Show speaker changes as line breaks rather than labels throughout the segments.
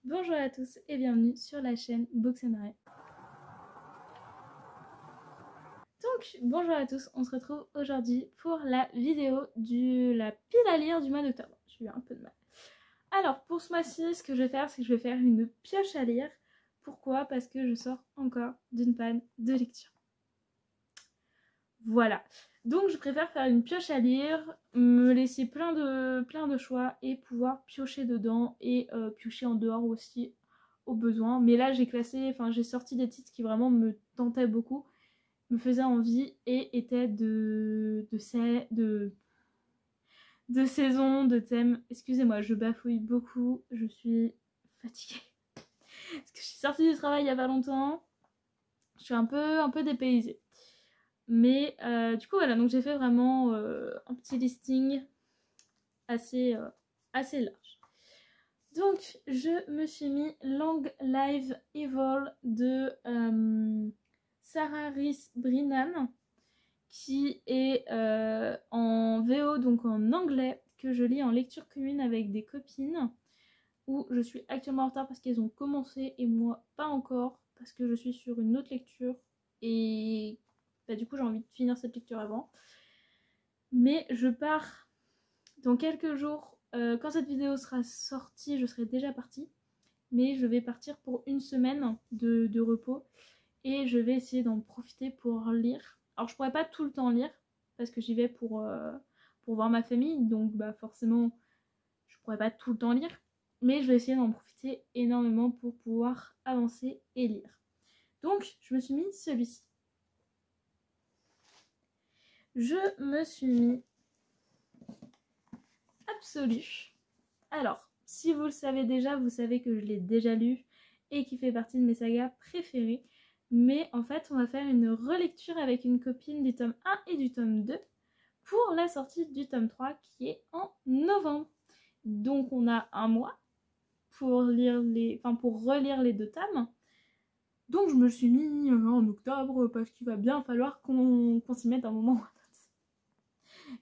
Bonjour à tous et bienvenue sur la chaîne Books and Rare. Donc bonjour à tous, on se retrouve aujourd'hui pour la vidéo de la pile à lire du mois d'octobre. J'ai eu un peu de mal. Alors pour ce mois-ci, ce que je vais faire, c'est que je vais faire une pioche à lire. Pourquoi? Parce que je sors encore d'une panne de lecture. Voilà. Donc je préfère faire une pioche à lire, me laisser plein de choix et pouvoir piocher dedans et piocher en dehors aussi au besoin. Mais là j'ai j'ai sorti des titres qui vraiment me tentaient beaucoup, me faisaient envie et étaient de saison, de thème. Excusez-moi, je bafouille beaucoup, je suis fatiguée. Parce que je suis sortie du travail il y a pas longtemps, je suis un peu dépaysée. Mais du coup voilà, donc j'ai fait vraiment un petit listing assez large. Donc je me suis mis Long Live Evil de Sarah Rees Brennan, qui est en VO, donc en anglais, que je lis en lecture commune avec des copines, où je suis actuellement en retard parce qu'elles ont commencé et moi pas encore, parce que je suis sur une autre lecture et du coup j'ai envie de finir cette lecture avant. Mais je pars dans quelques jours. Quand cette vidéo sera sortie, je serai déjà partie. Mais je vais partir pour une semaine de repos. Et je vais essayer d'en profiter pour lire. Alors je pourrais pas tout le temps lire, parce que j'y vais pour voir ma famille. Donc forcément, je pourrais pas tout le temps lire. Mais je vais essayer d'en profiter énormément pour pouvoir avancer et lire. Donc je me suis mis celui-ci. Je me suis mis Absolu. Alors, si vous le savez déjà, vous savez que je l'ai déjà lu et qui fait partie de mes sagas préférées. Mais en fait, on va faire une relecture avec une copine du tome 1 et du tome 2 pour la sortie du tome 3 qui est en novembre. Donc on a un mois pour relire les deux tomes. Donc je me suis mis en octobre parce qu'il va bien falloir qu'on s'y mette un moment.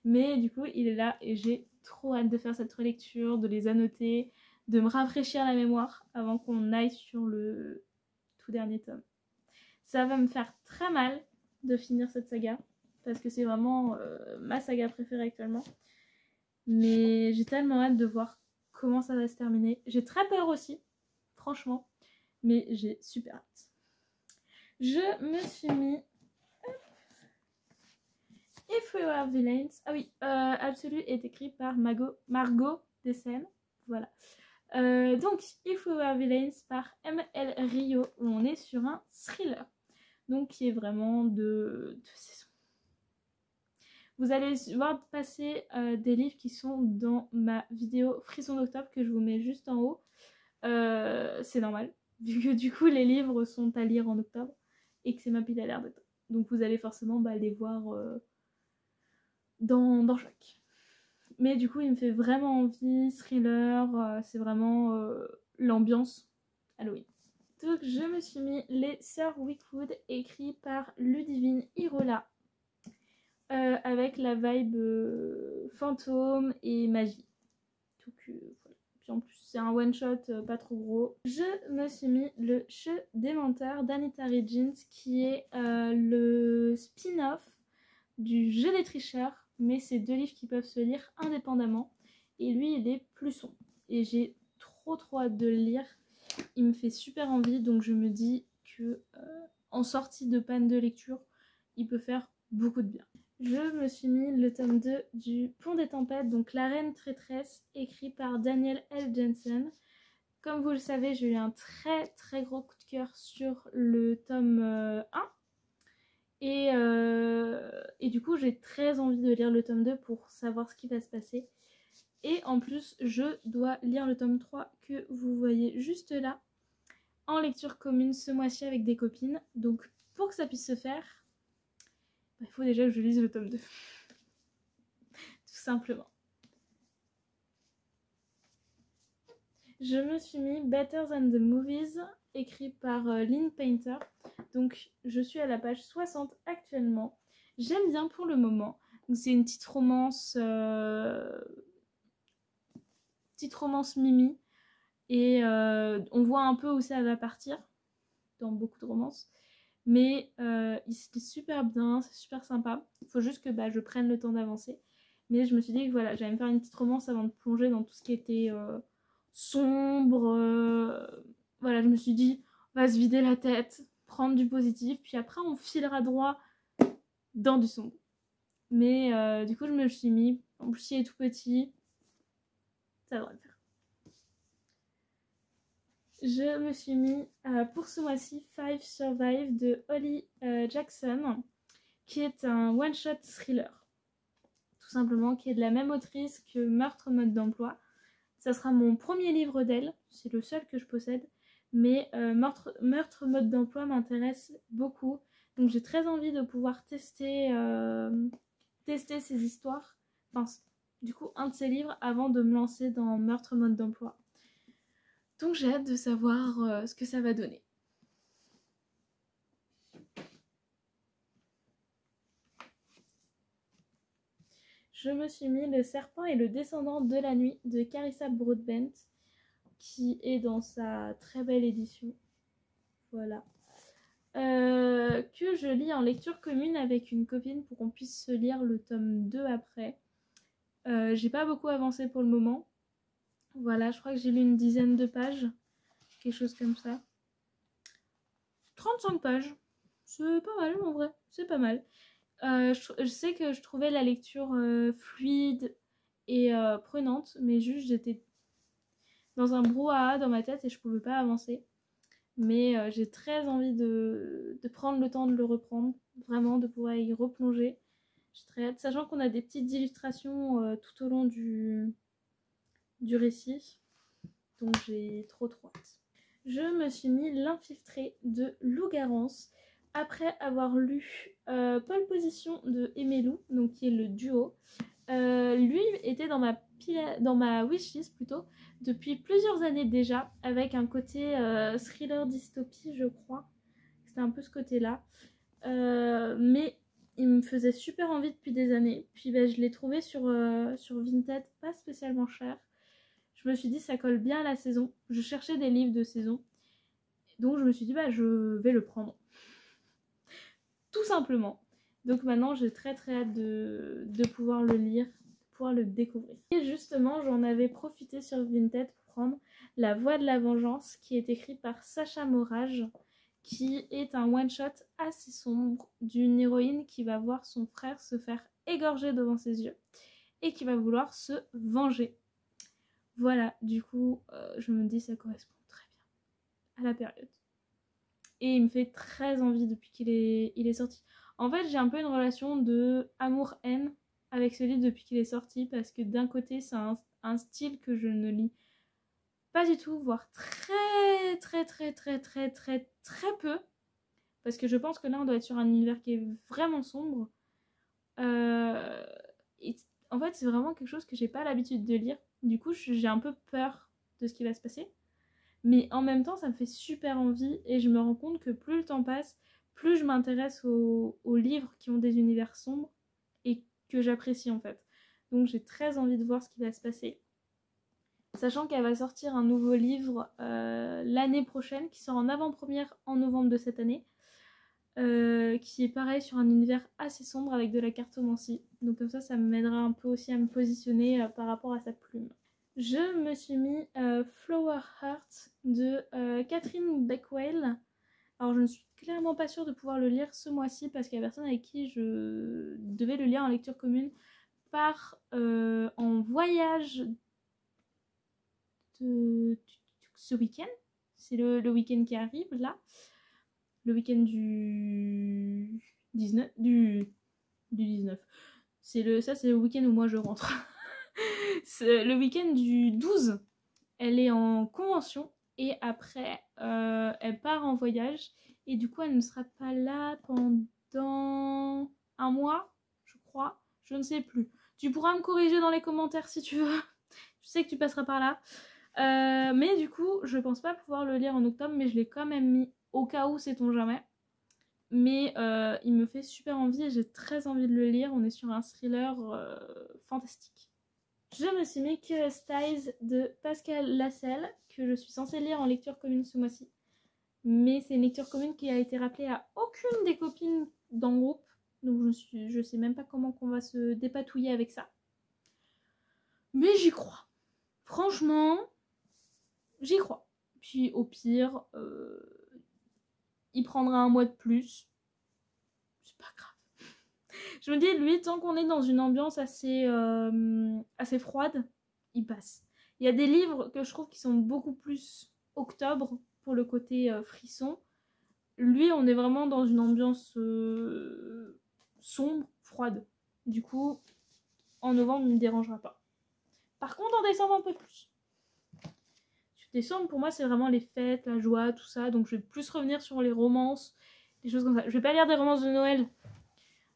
Mais du coup, il est là et j'ai trop hâte de faire cette relecture, de les annoter, de me rafraîchir la mémoire avant qu'on aille sur le tout dernier tome. Ça va me faire très mal de finir cette saga, parce que c'est vraiment ma saga préférée actuellement. Mais j'ai tellement hâte de voir comment ça va se terminer. J'ai très peur aussi, franchement, mais j'ai super hâte. Je me suis mis If We Were Villains. Ah oui, Absolu est écrit par Margot Dessen. Voilà. Donc, If We Were Villains par M.L. Rio, où on est sur un thriller. Donc, qui est vraiment de saison. Vous allez voir passer des livres qui sont dans ma vidéo Frisson d'octobre que je vous mets juste en haut. C'est normal, vu que du coup les livres sont à lire en octobre et que c'est ma pile à lire d'octobre. Donc vous allez forcément les voir dans chaque. Mais du coup il me fait vraiment envie, thriller, c'est vraiment l'ambiance Halloween. Donc je me suis mis Les Sœurs Wickwood, écrit par Ludivine Irola, avec la vibe fantôme et magie. Donc voilà. Puis en plus c'est un one shot pas trop gros. Je me suis mis Le Jeu des menteurs d'Anita Regins, qui est le spin-off du Jeu des tricheurs, mais c'est deux livres qui peuvent se lire indépendamment. Et lui, il est plus sombre. Et j'ai trop hâte de le lire. Il me fait super envie, donc je me dis que en sortie de panne de lecture, il peut faire beaucoup de bien. Je me suis mis le tome 2 du Pont des Tempêtes, donc La Reine Traîtresse, écrit par Daniel L. Jensen. Comme vous le savez, j'ai eu un très gros coup de cœur sur le tome 1. Et du coup, j'ai très envie de lire le tome 2 pour savoir ce qui va se passer. Et en plus, je dois lire le tome 3 que vous voyez juste là, en lecture commune ce mois-ci avec des copines. Donc, pour que ça puisse se faire, il faut déjà que je lise le tome 2. Tout simplement. Je me suis mis Better Than the Movies, écrit par Lynn Painter. Donc je suis à la page 60 actuellement. J'aime bien pour le moment. C'est une petite romance mimi. Et on voit un peu où ça va partir dans beaucoup de romances. Mais c'était super bien, c'est super sympa. Il faut juste que je prenne le temps d'avancer. Mais je me suis dit que voilà, j'allais me faire une petite romance avant de plonger dans tout ce qui était sombre. Voilà, je me suis dit, on va se vider la tête, prendre du positif, puis après on filera droit dans du sombre. Mais du coup, je me suis mis, en plus il est tout petit, ça devrait le faire. Je me suis mis pour ce mois-ci Five Survive de Holly Jackson, qui est un one-shot thriller, tout simplement, qui est de la même autrice que Meurtre mode d'emploi. Ça sera mon premier livre d'elle, c'est le seul que je possède, mais Meurtre mode d'emploi m'intéresse beaucoup, donc j'ai très envie de pouvoir tester ces histoires, enfin du coup un de ces livres avant de me lancer dans Meurtre mode d'emploi. Donc j'ai hâte de savoir ce que ça va donner. Je me suis mis Le Serpent et le Descendant de la Nuit de Carissa Broadbent, qui est dans sa très belle édition. Voilà. Que je lis en lecture commune avec une copine pour qu'on puisse se lire le tome 2 après. J'ai pas beaucoup avancé pour le moment. Voilà, je crois que j'ai lu une dizaine de pages. Quelque chose comme ça. 35 pages. C'est pas mal en vrai, c'est pas mal. Je sais que je trouvais la lecture fluide et prenante, mais juste j'étais dans un brouhaha dans ma tête et je pouvais pas avancer. Mais j'ai très envie de prendre le temps de le reprendre, vraiment, de pouvoir y replonger. J'ai très hâte, sachant qu'on a des petites illustrations tout au long du récit, donc j'ai trop hâte. Je me suis mis L'Infiltré de Lou Garance, après avoir lu Pole Position de Aimé Lou, donc qui est le duo. Lui était dans ma wishlist plutôt depuis plusieurs années déjà, avec un côté thriller dystopie, je crois. C'était un peu ce côté-là. Mais il me faisait super envie depuis des années. Puis je l'ai trouvé sur Vinted, pas spécialement cher. Je me suis dit ça colle bien à la saison. Je cherchais des livres de saison. Donc je me suis dit je vais le prendre. Tout simplement. Donc maintenant j'ai très hâte de pouvoir le lire, de pouvoir le découvrir. Et justement j'en avais profité sur Vinted pour prendre La Voix de la Vengeance, qui est écrit par Sacha Morage, qui est un one-shot assez sombre d'une héroïne qui va voir son frère se faire égorger devant ses yeux et qui va vouloir se venger. Voilà, du coup je me dis ça correspond très bien à la période. Et il me fait très envie depuis qu'il est sorti. En fait, j'ai un peu une relation de amour-haine avec ce livre depuis qu'il est sorti, parce que d'un côté, c'est un style que je ne lis pas du tout, voire très peu, parce que je pense que là, on doit être sur un univers qui est vraiment sombre. Et en fait, c'est vraiment quelque chose que j'ai pas l'habitude de lire. Du coup, j'ai un peu peur de ce qui va se passer. Mais en même temps, ça me fait super envie et je me rends compte que plus le temps passe, plus je m'intéresse aux livres qui ont des univers sombres et que j'apprécie en fait. Donc j'ai très envie de voir ce qui va se passer. Sachant qu'elle va sortir un nouveau livre l'année prochaine, qui sort en avant-première en novembre de cette année, qui est pareil sur un univers assez sombre avec de la cartomancie. Donc comme ça m'aidera un peu aussi à me positionner par rapport à sa plume. Je me suis mis Flower Heart de Catherine Beckwell. Alors je ne suis clairement pas sûre de pouvoir le lire ce mois-ci parce qu'il y a personne avec qui je devais le lire en lecture commune part en voyage ce week-end. C'est le week-end qui arrive là. Le week-end du 19. Du 19. Ça c'est le week-end où moi je rentre. Le week-end du 12, elle est en convention et après elle part en voyage et du coup elle ne sera pas là pendant un mois, je crois, je ne sais plus. Tu pourras me corriger dans les commentaires si tu veux. Je sais que tu passeras par là. Mais du coup, je pense pas pouvoir le lire en octobre, mais je l'ai quand même mis au cas où, sait-on jamais. Mais il me fait super envie et j'ai très envie de le lire. On est sur un thriller fantastique. je me suis mis Curious Ties de Pascal Lassalle, que je suis censée lire en lecture commune ce mois-ci. Mais c'est une lecture commune qui a été rappelée à aucune des copines dans le groupe. Donc je sais même pas comment qu'on va se dépatouiller avec ça. Mais j'y crois. Franchement, j'y crois. Puis au pire, il prendra un mois de plus. C'est pas grave. Je me dis, lui, tant qu'on est dans une ambiance assez froide, il passe. Il y a des livres que je trouve qui sont beaucoup plus octobre pour le côté frisson. Lui, on est vraiment dans une ambiance sombre, froide. Du coup, en novembre, il ne me dérangera pas. Par contre, en décembre, un peu plus. Décembre, pour moi, c'est vraiment les fêtes, la joie, tout ça. Donc, je vais plus revenir sur les romances, des choses comme ça. Je vais pas lire des romances de Noël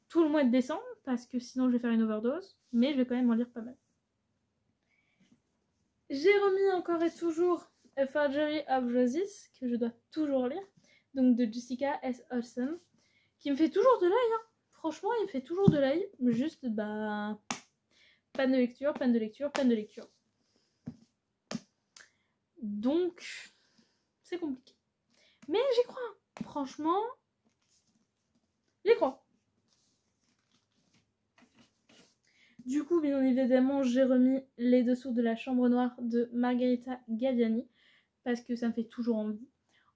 tout le mois de décembre, parce que sinon, je vais faire une overdose. Mais je vais quand même en lire pas mal. J'ai remis encore et toujours A Forgery of Roses, que je dois toujours lire. Donc, de Jessica S. Olsen, qui me fait toujours de l'œil, hein. Franchement, il me fait toujours de l'œil. Juste, panne de lecture, panne de lecture, panne de lecture. Donc, c'est compliqué. Mais j'y crois. Franchement, j'y crois. Du coup, bien évidemment, j'ai remis Les Dessous de la Chambre Noire de Margherita Gaviani. Parce que ça me fait toujours envie.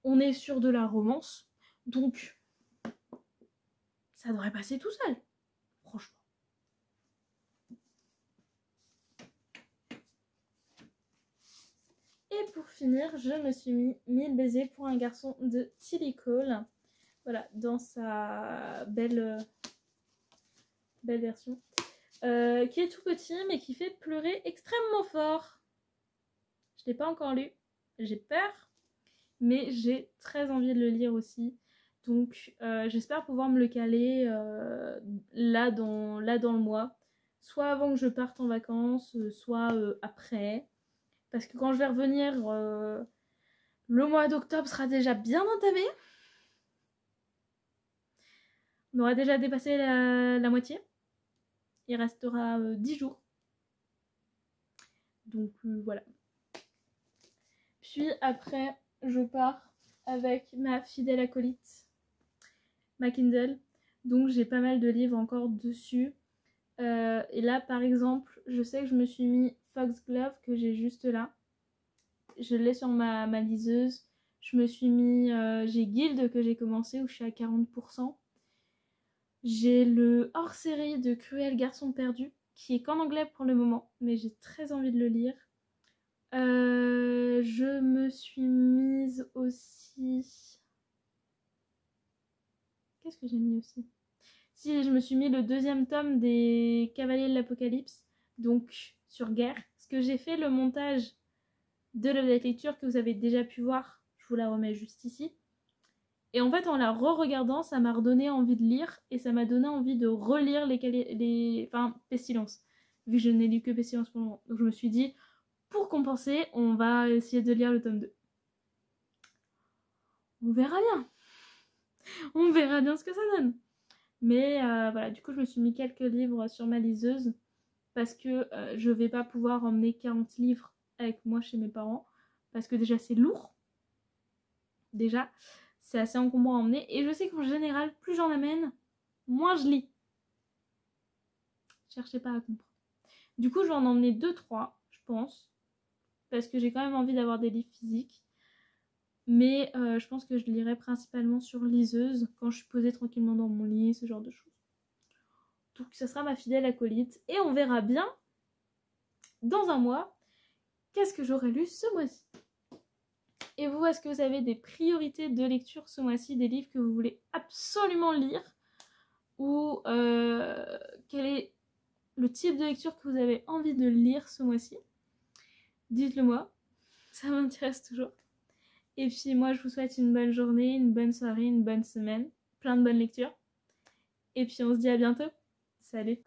On est sur de la romance. Donc, ça devrait passer tout seul. Franchement. Et pour finir, je me suis mis 1000 baisers pour un garçon de Tilly Cole. Voilà, dans sa belle version. Qui est tout petit, mais qui fait pleurer extrêmement fort. Je ne l'ai pas encore lu. J'ai peur. Mais j'ai très envie de le lire aussi. Donc, j'espère pouvoir me le caler là dans le mois. Soit avant que je parte en vacances, soit après. Parce que quand je vais revenir, le mois d'octobre sera déjà bien entamé. On aura déjà dépassé la moitié. Il restera 10 jours. Donc voilà. Puis après, je pars avec ma fidèle acolyte, ma Kindle. Donc j'ai pas mal de livres encore dessus. Et là, par exemple, je sais que je me suis mis Foxglove, que j'ai juste là. Je l'ai sur ma liseuse. Je me suis mis... j'ai Guild que j'ai commencé, où je suis à 40%. J'ai le hors-série de Cruel Garçon Perdu, qui est qu'en anglais pour le moment, mais j'ai très envie de le lire. Je me suis mise aussi... Qu'est-ce que j'ai mis aussi? Si, je me suis mis le 2e tome des Cavaliers de l'Apocalypse, donc sur Guerre. Parce que j'ai fait le montage de l'update lecture que vous avez déjà pu voir. Je vous la remets juste ici. Et en fait, en la re-regardant, ça m'a redonné envie de lire. Et ça m'a donné envie de relire Pestilence. Vu que je n'ai lu que Pestilence pour le moment. Donc je me suis dit, pour compenser, on va essayer de lire le tome 2. On verra bien. On verra bien ce que ça donne. Mais voilà, du coup, je me suis mis quelques livres sur ma liseuse. Parce que je vais pas pouvoir emmener 40 livres avec moi chez mes parents. Parce que déjà, c'est lourd. Déjà, c'est assez encombrant à emmener. Et je sais qu'en général, plus j'en amène, moins je lis. Cherchez pas à comprendre. Du coup, je vais en emmener 2-3, je pense. Parce que j'ai quand même envie d'avoir des livres physiques. Mais je pense que je lirai principalement sur liseuse. Quand je suis posée tranquillement dans mon lit, ce genre de choses. Donc ça sera ma fidèle acolyte. Et on verra bien, dans un mois, qu'est-ce que j'aurai lu ce mois-ci. Et vous, est-ce que vous avez des priorités de lecture ce mois-ci, des livres que vous voulez absolument lire? Ou quel est le type de lecture que vous avez envie de lire ce mois-ci? Dites-le moi, ça m'intéresse toujours. Et puis moi, je vous souhaite une bonne journée, une bonne soirée, une bonne semaine, plein de bonnes lectures. Et puis on se dit à bientôt. Salut!